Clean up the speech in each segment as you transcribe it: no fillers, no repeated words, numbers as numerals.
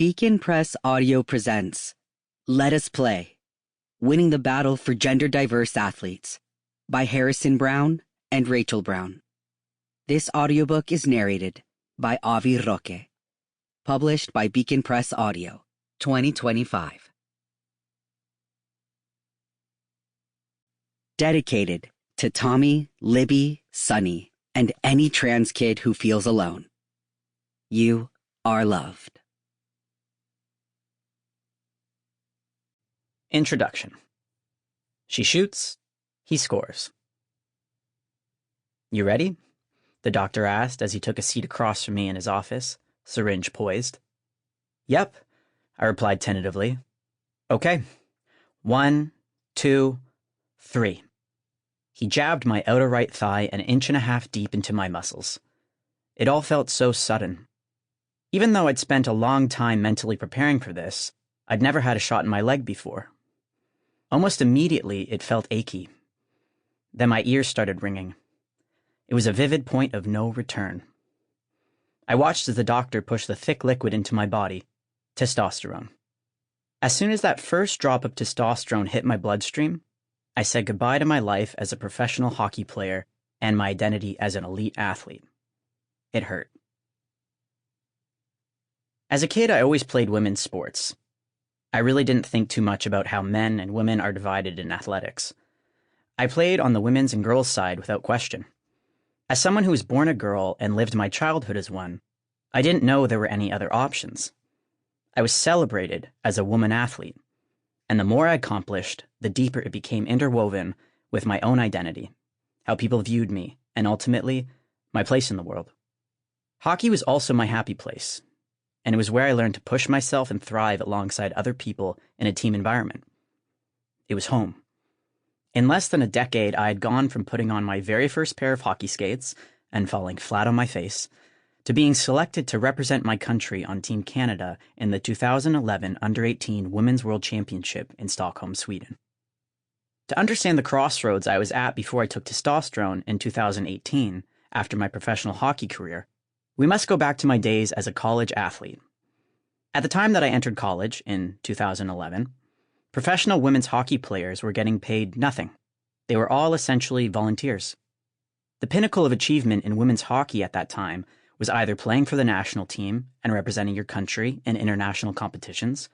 Beacon Press Audio presents Let Us Play, Winning the Battle for Gender-Diverse Athletes by Harrison Browne and Rachel Browne. This audiobook is narrated by Avi Roque, published by Beacon Press Audio, 2025. Dedicated to Tommy, Libby, Sunny, and any trans kid who feels alone. You are loved. Introduction. She shoots, he scores. You ready? The doctor asked as he took a seat across from me in his office, syringe poised. Yep, I replied tentatively. Okay. 1, 2, 3. He jabbed my outer right thigh an inch and a half deep into my muscles. It all felt so sudden. Even though I'd spent a long time mentally preparing for this, I'd never had a shot in my leg before. Almost immediately, it felt achy. Then my ears started ringing. It was a vivid point of no return. I watched as the doctor pushed the thick liquid into my body, testosterone. As soon as that first drop of testosterone hit my bloodstream, I said goodbye to my life as a professional hockey player and my identity as an elite athlete. It hurt. As a kid, I always played women's sports. I really didn't think too much about how men and women are divided in athletics. I played on the women's and girls' side without question. As someone who was born a girl and lived my childhood as one, I didn't know there were any other options. I was celebrated as a woman athlete, and the more I accomplished, the deeper it became interwoven with my own identity, how people viewed me, and ultimately, my place in the world. Hockey was also my happy place, and it was where I learned to push myself and thrive alongside other people in a team environment. It was home. In less than a decade, I had gone from putting on my very first pair of hockey skates and falling flat on my face to being selected to represent my country on Team Canada in the 2011 Under-18 Women's World Championship in Stockholm, Sweden. To understand the crossroads I was at before I took testosterone in 2018, after my professional hockey career, we must go back to my days as a college athlete. At the time that I entered college, in 2011, professional women's hockey players were getting paid nothing. They were all essentially volunteers. The pinnacle of achievement in women's hockey at that time was either playing for the national team and representing your country in international competitions,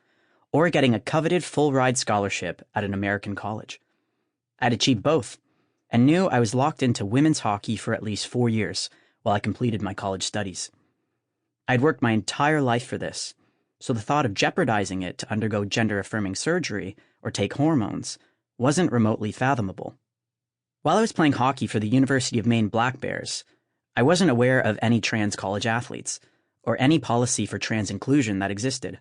or getting a coveted full-ride scholarship at an American college. I'd achieved both, and knew I was locked into women's hockey for at least 4 years, while I completed my college studies. I'd worked my entire life for this, so the thought of jeopardizing it to undergo gender-affirming surgery or take hormones wasn't remotely fathomable. While I was playing hockey for the University of Maine Black Bears, I wasn't aware of any trans college athletes, or any policy for trans inclusion that existed.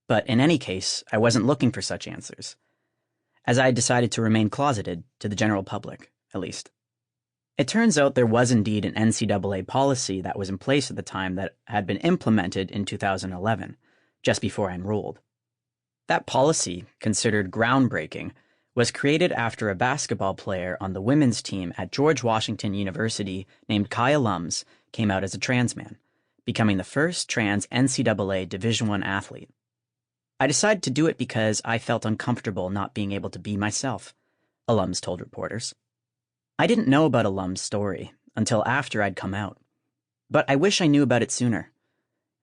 But in any case, I wasn't looking for such answers, as I had decided to remain closeted to the general public, at least. It turns out there was indeed an NCAA policy that was in place at the time that had been implemented in 2011, just before I enrolled. That policy, considered groundbreaking, was created after a basketball player on the women's team at George Washington University named Kaya Lums came out as a trans man, becoming the first trans NCAA Division I athlete. I decided to do it because I felt uncomfortable not being able to be myself, Lums told reporters. I didn't know about Alum's story until after I'd come out, but I wish I knew about it sooner.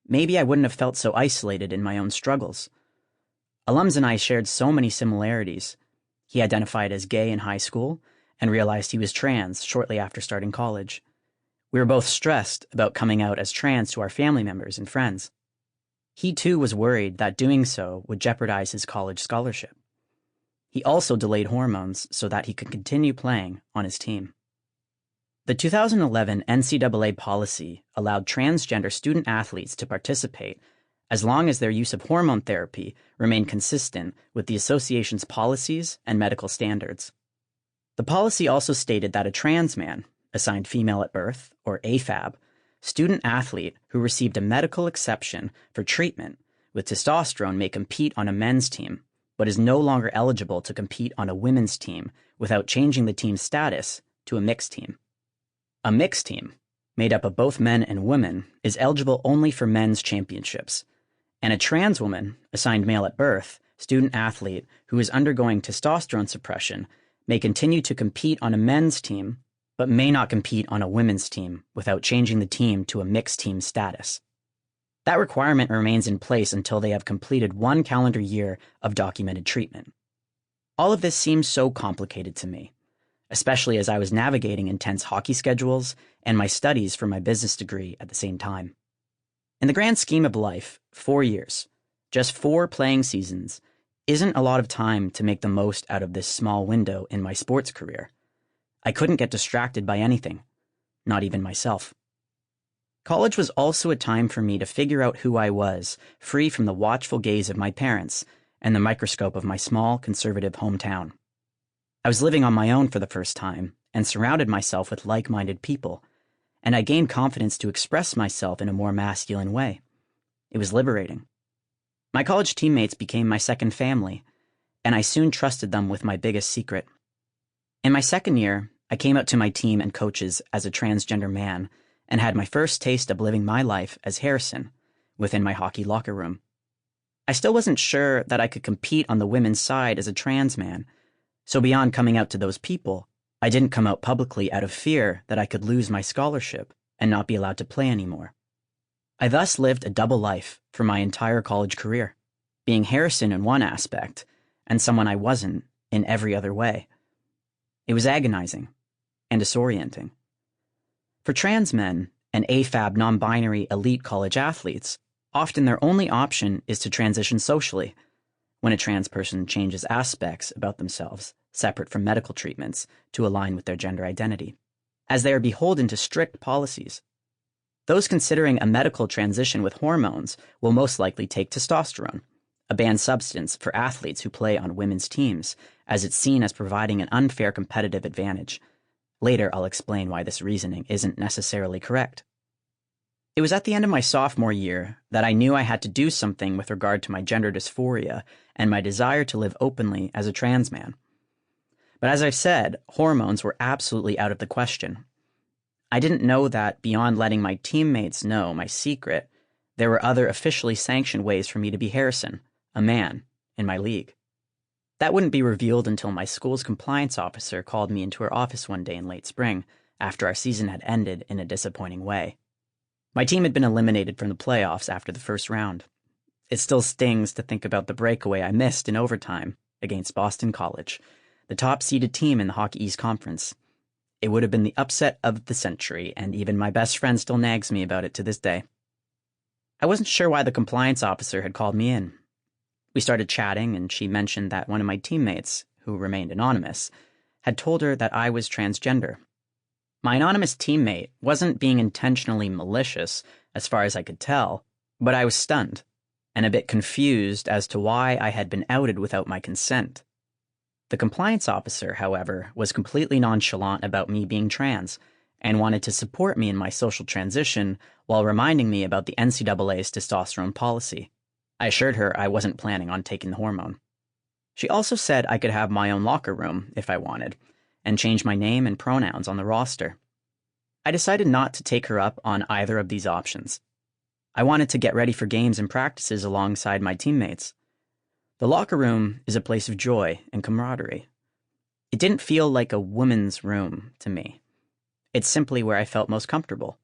Maybe I wouldn't have felt so isolated in my own struggles. Alums and I shared so many similarities. He identified as gay in high school and realized he was trans shortly after starting college. We were both stressed about coming out as trans to our family members and friends. He too was worried that doing so would jeopardize his college scholarship. He also delayed hormones so that he could continue playing on his team. The 2011 NCAA policy allowed transgender student athletes to participate as long as their use of hormone therapy remained consistent with the association's policies and medical standards. The policy also stated that a trans man, assigned female at birth, or AFAB, student athlete who received a medical exception for treatment with testosterone may compete on a men's team, but is no longer eligible to compete on a women's team without changing the team's status to a mixed team. A mixed team, made up of both men and women, is eligible only for men's championships, and a trans woman, assigned male at birth, student athlete who is undergoing testosterone suppression may continue to compete on a men's team, but may not compete on a women's team without changing the team to a mixed team status. That requirement remains in place until they have completed 1 calendar year of documented treatment. All of this seems so complicated to me, especially as I was navigating intense hockey schedules and my studies for my business degree at the same time. In the grand scheme of life, 4 years, just 4 playing seasons, isn't a lot of time to make the most out of this small window in my sports career. I couldn't get distracted by anything, not even myself. College was also a time for me to figure out who I was, free from the watchful gaze of my parents and the microscope of my small, conservative hometown. I was living on my own for the first time and surrounded myself with like-minded people, and I gained confidence to express myself in a more masculine way. It was liberating. My college teammates became my second family, and I soon trusted them with my biggest secret. In my second year, I came out to my team and coaches as a transgender man and had my first taste of living my life as Harrison within my hockey locker room. I still wasn't sure that I could compete on the women's side as a trans man, so beyond coming out to those people, I didn't come out publicly out of fear that I could lose my scholarship and not be allowed to play anymore. I thus lived a double life for my entire college career, being Harrison in one aspect and someone I wasn't in every other way. It was agonizing and disorienting. For trans men and AFAB non-binary elite college athletes, often their only option is to transition socially when a trans person changes aspects about themselves, separate from medical treatments, to align with their gender identity, as they are beholden to strict policies. Those considering a medical transition with hormones will most likely take testosterone, a banned substance for athletes who play on women's teams, as it's seen as providing an unfair competitive advantage. Later, I'll explain why this reasoning isn't necessarily correct. It was at the end of my sophomore year that I knew I had to do something with regard to my gender dysphoria and my desire to live openly as a trans man. But as I've said, hormones were absolutely out of the question. I didn't know that beyond letting my teammates know my secret, there were other officially sanctioned ways for me to be Harrison, a man, in my league. That wouldn't be revealed until my school's compliance officer called me into her office one day in late spring, after our season had ended in a disappointing way. My team had been eliminated from the playoffs after the first round. It still stings to think about the breakaway I missed in overtime against Boston College, the top-seeded team in the Hockey East Conference. It would have been the upset of the century, and even my best friend still nags me about it to this day. I wasn't sure why the compliance officer had called me in. We started chatting, and she mentioned that one of my teammates, who remained anonymous, had told her that I was transgender. My anonymous teammate wasn't being intentionally malicious, as far as I could tell, but I was stunned, and a bit confused as to why I had been outed without my consent. The compliance officer, however, was completely nonchalant about me being trans, and wanted to support me in my social transition while reminding me about the NCAA's testosterone policy. I assured her I wasn't planning on taking the hormone. She also said I could have my own locker room if I wanted, and change my name and pronouns on the roster. I decided not to take her up on either of these options. I wanted to get ready for games and practices alongside my teammates. The locker room is a place of joy and camaraderie. It didn't feel like a woman's room to me. It's simply where I felt most comfortable.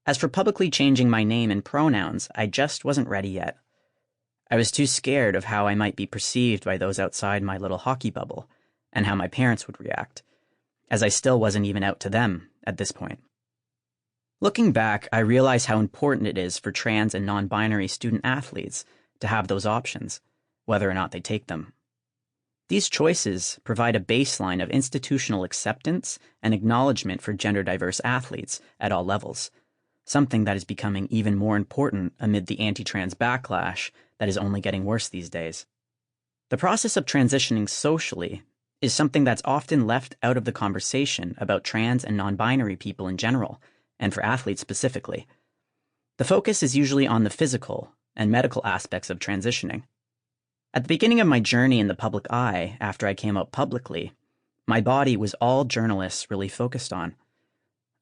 As for publicly changing my name and pronouns, I just wasn't ready yet. I was too scared of how I might be perceived by those outside my little hockey bubble, and how my parents would react, as I still wasn't even out to them at this point. Looking back, I realize how important it is for trans and non-binary student athletes to have those options, whether or not they take them. These choices provide a baseline of institutional acceptance and acknowledgement for gender-diverse athletes at all levels, something that is becoming even more important amid the anti-trans backlash that is only getting worse these days. The process of transitioning socially is something that's often left out of the conversation about trans and non-binary people in general, and for athletes specifically. The focus is usually on the physical and medical aspects of transitioning. At the beginning of my journey in the public eye, after I came out publicly, my body was all journalists really focused on.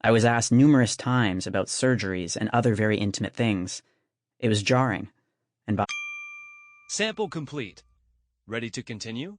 I was asked numerous times about surgeries and other very intimate things. It was jarring, and by Sample complete. Ready to continue?